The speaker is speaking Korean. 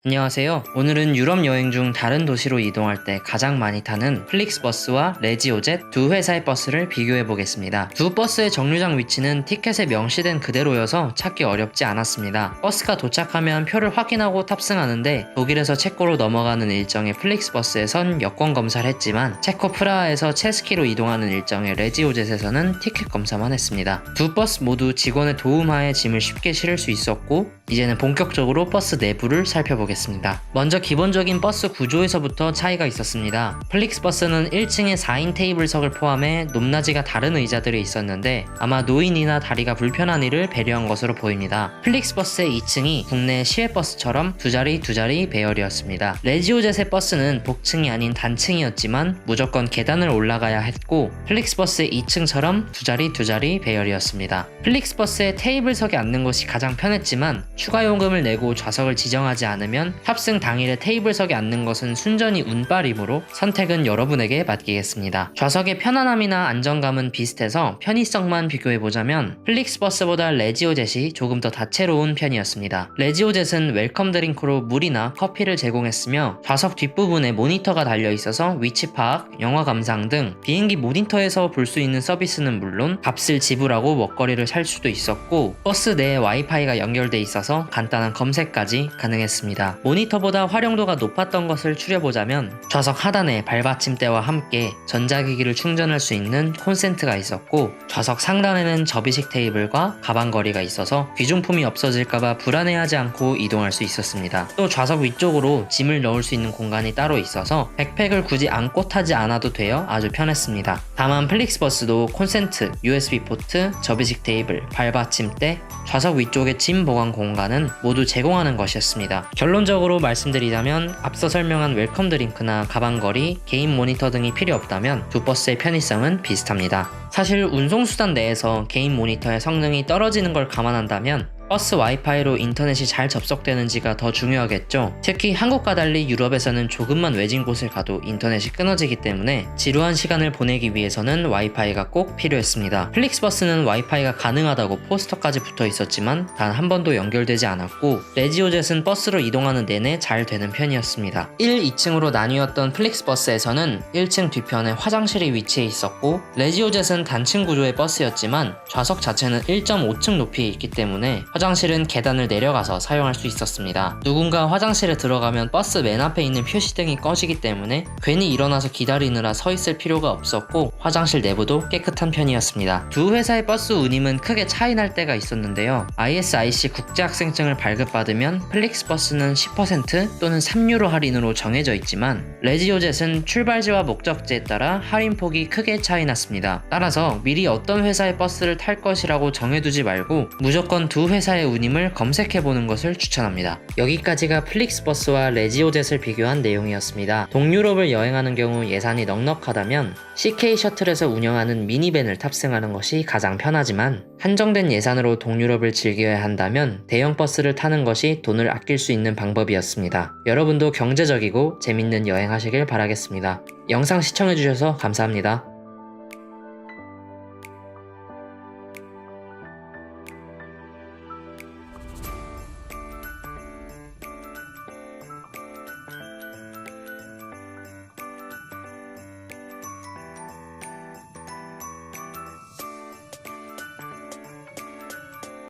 안녕하세요. 오늘은 유럽 여행 중 다른 도시로 이동할 때 가장 많이 타는 플릭스버스와 레지오젯 두 회사의 버스를 비교해 보겠습니다. 두 버스의 정류장 위치는 티켓에 명시된 그대로여서 찾기 어렵지 않았습니다. 버스가 도착하면 표를 확인하고 탑승하는데 독일에서 체코로 넘어가는 일정의 플릭스버스에선 여권 검사를 했지만 체코 프라하에서 체스키로 이동하는 일정의 레지오젯에서는 티켓 검사만 했습니다. 두 버스 모두 직원의 도움하에 짐을 쉽게 실을 수 있었고 이제는 본격적으로 버스 내부를 살펴보겠습니다. 먼저 기본적인 버스 구조에서부터 차이가 있었습니다. 플릭스버스는 1층에 4인 테이블석을 포함해 높낮이가 다른 의자들이 있었는데 아마 노인이나 다리가 불편한 이를 배려한 것으로 보입니다. 플릭스버스의 2층이 국내 시외버스처럼 두 자리 배열이었습니다. 레지오젯의 버스는 복층이 아닌 단층이었지만 무조건 계단을 올라가야 했고 플릭스버스의 2층처럼 두 자리 배열이었습니다. 플릭스버스의 테이블석에 앉는 것이 가장 편했지만 추가 요금을 내고 좌석을 지정하지 않으면 탑승 당일에 테이블석에 앉는 것은 순전히 운빨이므로 선택은 여러분에게 맡기겠습니다. 좌석의 편안함이나 안정감은 비슷해서 편의성만 비교해보자면 플릭스버스보다 레지오젯이 조금 더 다채로운 편이었습니다. 레지오젯은 웰컴 드링크로 물이나 커피를 제공했으며 좌석 뒷부분에 모니터가 달려있어서 위치 파악, 영화 감상 등 비행기 모니터에서 볼 수 있는 서비스는 물론 값을 지불하고 먹거리를 살 수도 있었고 버스 내에 와이파이가 연결돼 있어서 간단한 검색까지 가능했습니다. 모니터보다 활용도가 높았던 것을 추려보자면 좌석 하단에 발받침대와 함께 전자기기를 충전할 수 있는 콘센트가 있었고 좌석 상단에는 접이식 테이블과 가방거리가 있어서 귀중품이 없어질까봐 불안해하지 않고 이동할 수 있었습니다. 또 좌석 위쪽으로 짐을 넣을 수 있는 공간이 따로 있어서 백팩을 굳이 안고 타지 않아도 되어 아주 편했습니다. 다만 플릭스버스도 콘센트, USB 포트, 접이식 테이블, 발받침대, 좌석 위쪽의 짐 보관 공간은 모두 제공하는 것이었습니다. 결론적으로 말씀드리자면 앞서 설명한 웰컴 드링크나 가방거리, 개인 모니터 등이 필요 없다면 두 버스의 편의성은 비슷합니다. 사실 운송수단 내에서 개인 모니터의 성능이 떨어지는 걸 감안한다면 버스 와이파이로 인터넷이 잘 접속되는지가 더 중요하겠죠. 특히 한국과 달리 유럽에서는 조금만 외진 곳을 가도 인터넷이 끊어지기 때문에 지루한 시간을 보내기 위해서는 와이파이가 꼭 필요했습니다. 플릭스버스는 와이파이가 가능하다고 포스터까지 붙어 있었지만 단 한 번도 연결되지 않았고 레지오젯은 버스로 이동하는 내내 잘 되는 편이었습니다. 1, 2층으로 나뉘었던 플릭스버스에서는 1층 뒤편에 화장실이 위치해 있었고 레지오젯은 단층 구조의 버스였지만 좌석 자체는 1.5층 높이에 있기 때문에 화장실은 계단을 내려가서 사용할 수 있었습니다. 누군가 화장실에 들어가면 버스 맨 앞에 있는 표시등이 꺼지기 때문에 괜히 일어나서 기다리느라 서 있을 필요가 없었고 화장실 내부도 깨끗한 편이었습니다. 두 회사의 버스 운임은 크게 차이 날 때가 있었는데요. ISIC 국제학생증을 발급받으면 플릭스버스는 10% 또는 3유로 할인으로 정해져 있지만 레지오젯은 출발지와 목적지에 따라 할인폭이 크게 차이 났습니다. 따라서 미리 어떤 회사의 버스를 탈 것이라고 정해두지 말고 무조건 두 회사의 운임을 검색해보는 것을 추천합니다. 여기까지가 플릭스버스와 레지오젯을 비교한 내용이었습니다. 동유럽을 여행하는 경우 예산이 넉넉하다면 CK 셔틀에서 운영하는 미니밴을 탑승하는 것이 가장 편하지만 한정된 예산으로 동유럽을 즐겨야 한다면 대형 버스를 타는 것이 돈을 아낄 수 있는 방법이었습니다. 여러분도 경제적이고 재밌는 여행하시길 바라겠습니다. 영상 시청해주셔서 감사합니다.